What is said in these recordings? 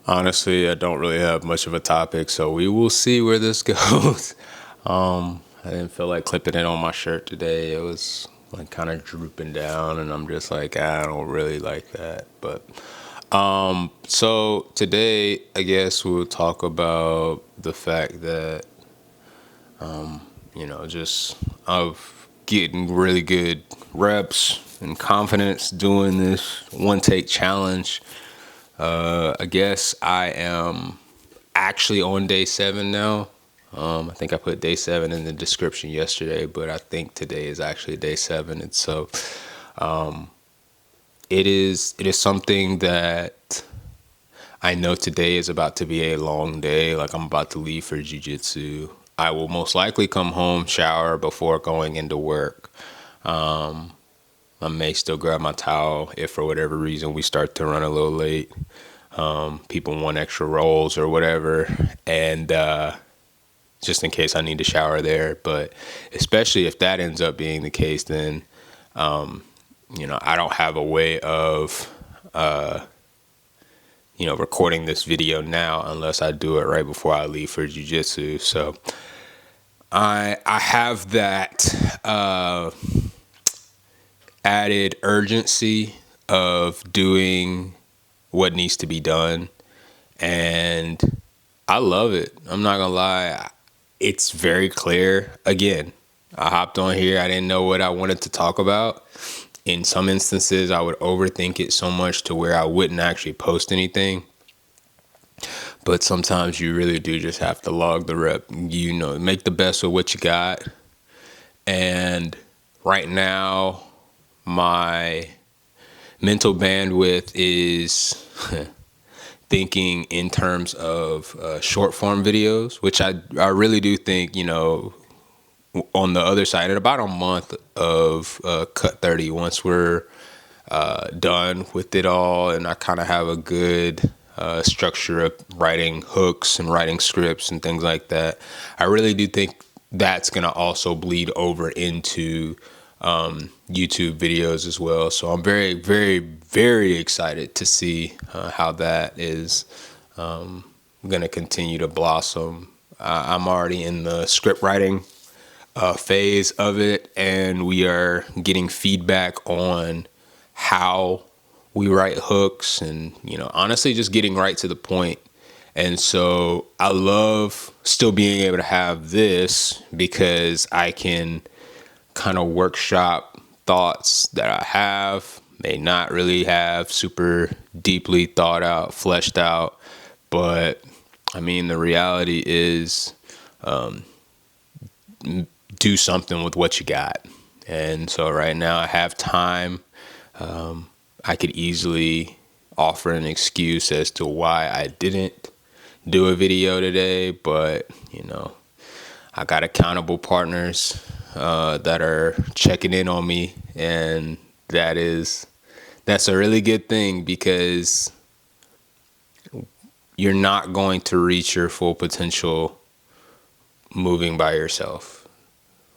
Honestly, I don't really have much of a topic, so we will see where this goes. I didn't feel like clipping it on my shirt today. It was like kind of drooping down, and I'm just like, I don't really like that. But so today, I guess we'll talk about the fact that just of getting really good reps and confidence doing this one take challenge. I guess I am actually on day 7 now. I think I put day 7 in the description yesterday, but I think today is actually day 7. And so it is something that I know today is about to be a long day. Like, I'm about to leave for jujitsu. I will most likely come home, shower before going into work. I may still grab my towel if for whatever reason we start to run a little late. People want extra rolls or whatever. And just in case I need to shower there. But especially if that ends up being the case, then, I don't have a way of, recording this video now unless I do it right before I leave for jujitsu. So I have that added urgency of doing what needs to be done. And I love it. I'm not gonna lie. It's very clear. Again, I hopped on here. I didn't know what I wanted to talk about. In some instances, I would overthink it so much to where I wouldn't actually post anything. But sometimes you really do just have to log the rep. Make the best of what you got. And right now, my mental bandwidth is thinking in terms of short form videos, which I really do think, on the other side, in about a month of Cut 30, once we're done with it all and I kind of have a good structure of writing hooks and writing scripts and things like that, I really do think that's going to also bleed over into YouTube videos as well. So I'm very, very, very excited to see how that is going to continue to blossom. I'm already in the script writing phase of it, and we are getting feedback on how we write hooks and, honestly, just getting right to the point. And so I love still being able to have this because I can kind of workshop thoughts that I have, may not really have super deeply thought out, fleshed out. But I mean, the reality is, do something with what you got. And so right now I have time. I could easily offer an excuse as to why I didn't do a video today, but I got accountable partners that are checking in on me, and that's a really good thing because you're not going to reach your full potential moving by yourself.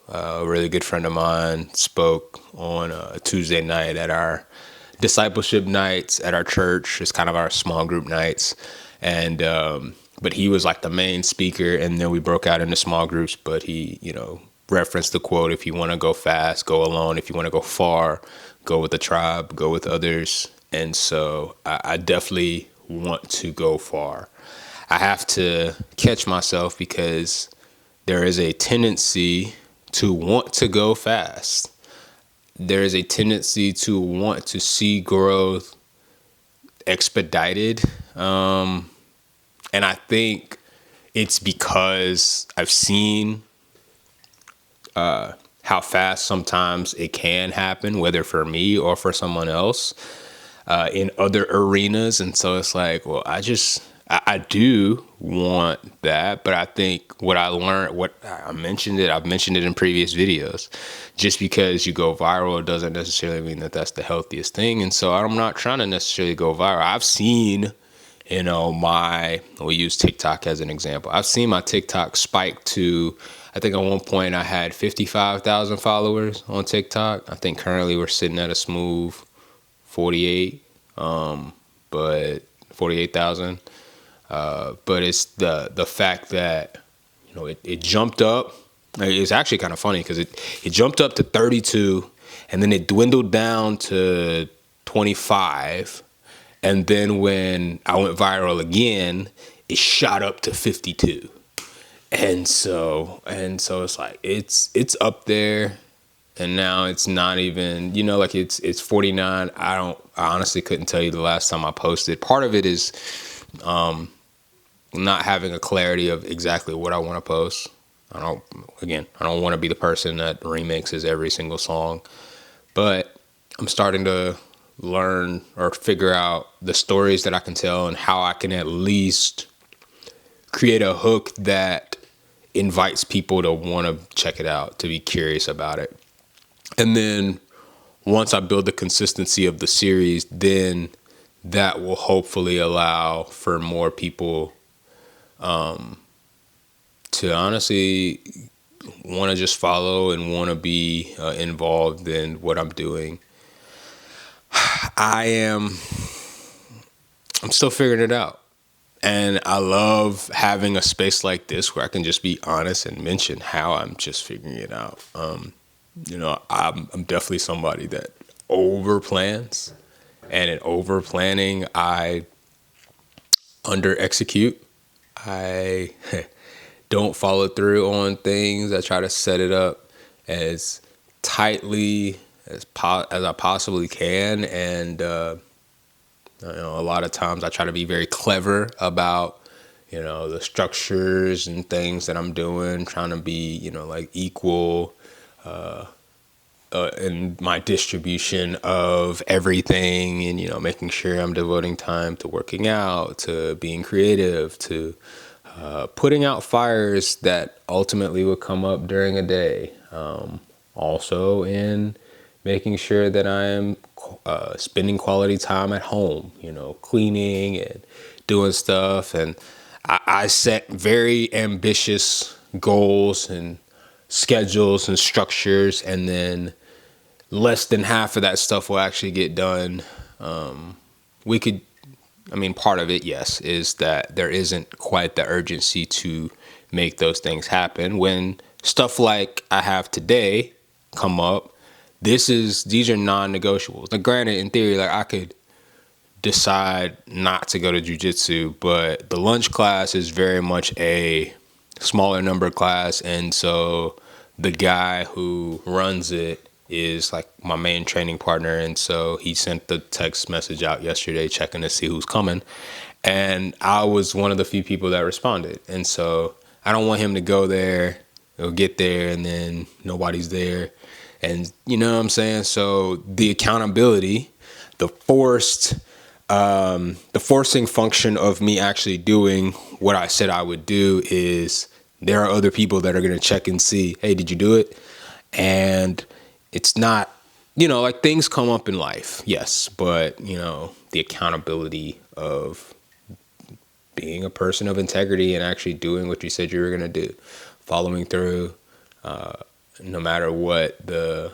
A really good friend of mine spoke on a Tuesday night at our discipleship nights at our church. It's kind of our small group nights. And, but he was like the main speaker, and then we broke out into small groups, but he, referenced the quote, if you want to go fast, go alone. If you want to go far, go with a tribe, go with others. And so I definitely want to go far. I have to catch myself because there is a tendency to want to go fast. There is a tendency to want to see growth expedited. And I think it's because I've seen how fast sometimes it can happen, whether for me or for someone else in other arenas. And so it's like, well, I do want that, but I think what I learned, I've mentioned it in previous videos. Just because you go viral doesn't necessarily mean that that's the healthiest thing. And so I'm not trying to necessarily go viral. I've seen, we'll use TikTok as an example. I've seen my TikTok spike to, I think at one point I had 55,000 followers on TikTok. I think currently we're sitting at a smooth 48, but 48,000. But it's the fact that, you know, it jumped up. It's actually kind of funny because it jumped up to 32, and then it dwindled down to 25, and then when I went viral again, it shot up to 52. And so it's like it's up there, and now it's not even, you know, like it's 49. I honestly couldn't tell you the last time I posted. Part of it is not having a clarity of exactly what I want to post. I don't want to be the person that remixes every single song, but I'm starting to learn or figure out the stories that I can tell and how I can at least create a hook that invites people to want to check it out, to be curious about it. And then once I build the consistency of the series, then that will hopefully allow for more people to honestly want to just follow and want to be involved in what I'm doing. I'm still figuring it out. And I love having a space like this where I can just be honest and mention how I'm just figuring it out. You know, I'm definitely somebody that over plans, and in over planning, I under execute. I don't follow through on things. I try to set it up as tightly as I possibly can, and you know, a lot of times I try to be very clever about, you know, the structures and things that I'm doing, trying to be, you know, like equal in my distribution of everything, and, you know, making sure I'm devoting time to working out, to being creative, to putting out fires that ultimately will come up during a day. Also in making sure that I am spending quality time at home, you know, cleaning and doing stuff. And I set very ambitious goals and schedules and structures, and then less than half of that stuff will actually get done. Part of it, yes, is that there isn't quite the urgency to make those things happen. When stuff like I have today come up, these are non-negotiables. Now, granted, in theory, like I could decide not to go to jiu-jitsu, but the lunch class is very much a smaller number class, and so the guy who runs it is like my main training partner, and so he sent the text message out yesterday checking to see who's coming, and I was one of the few people that responded. And so I don't want him to go there or get there and then nobody's there, and you know what I'm saying. So the accountability, the forcing function of me actually doing what I said I would do is there are other people that are going to check and see, hey, did you do it? And it's not, you know, like things come up in life, yes, but, you know, the accountability of being a person of integrity and actually doing what you said you were going to do, following through, no matter what the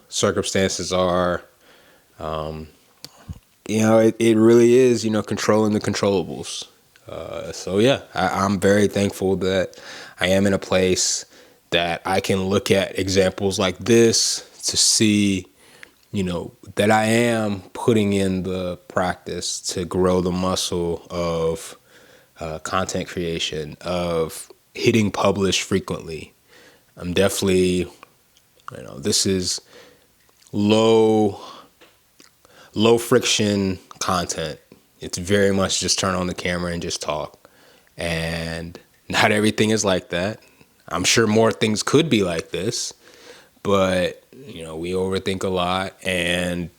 circumstances are. You know, it really is, you know, controlling the controllables. So yeah, I'm very thankful that I am in a place that I can look at examples like this to see, you know, that I am putting in the practice to grow the muscle of content creation, of hitting publish frequently. I'm definitely, you know, this is low friction content. It's very much just turn on the camera and just talk. And not everything is like that. I'm sure more things could be like this, but, you know, we overthink a lot. And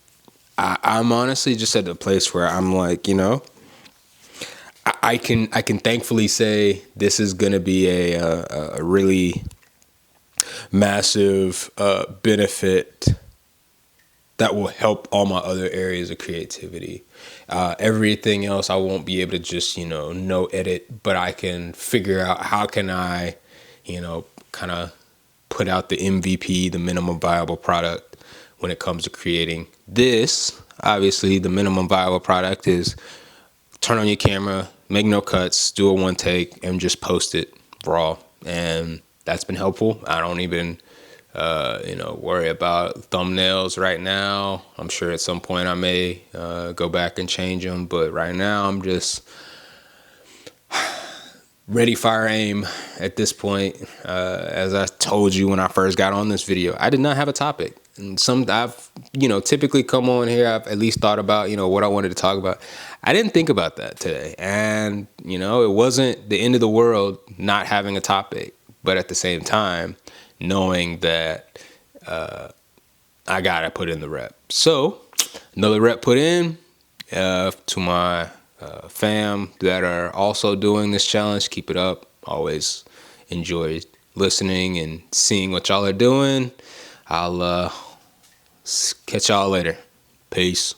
I'm honestly just at a place where I'm like, you know, I can thankfully say this is going to be a really massive benefit that will help all my other areas of creativity. Everything else I won't be able to just, you know, no edit, but I can figure out how can I, you know, kind of put out the MVP, the minimum viable product when it comes to creating this. Obviously, the minimum viable product is turn on your camera, make no cuts, do a one take, and just post it raw. And that's been helpful. I don't even, worry about thumbnails right now. I'm sure at some point I may go back and change them, but right now I'm just ready, fire, aim at this point. As I told you when I first got on this video, I did not have a topic. And I've typically come on here, I've at least thought about, what I wanted to talk about. I didn't think about that today. And, it wasn't the end of the world not having a topic, but at the same time, knowing that I got to put in the rep. So another rep put in to my fam that are also doing this challenge. Keep it up. Always enjoy listening and seeing what y'all are doing. I'll catch y'all later. Peace.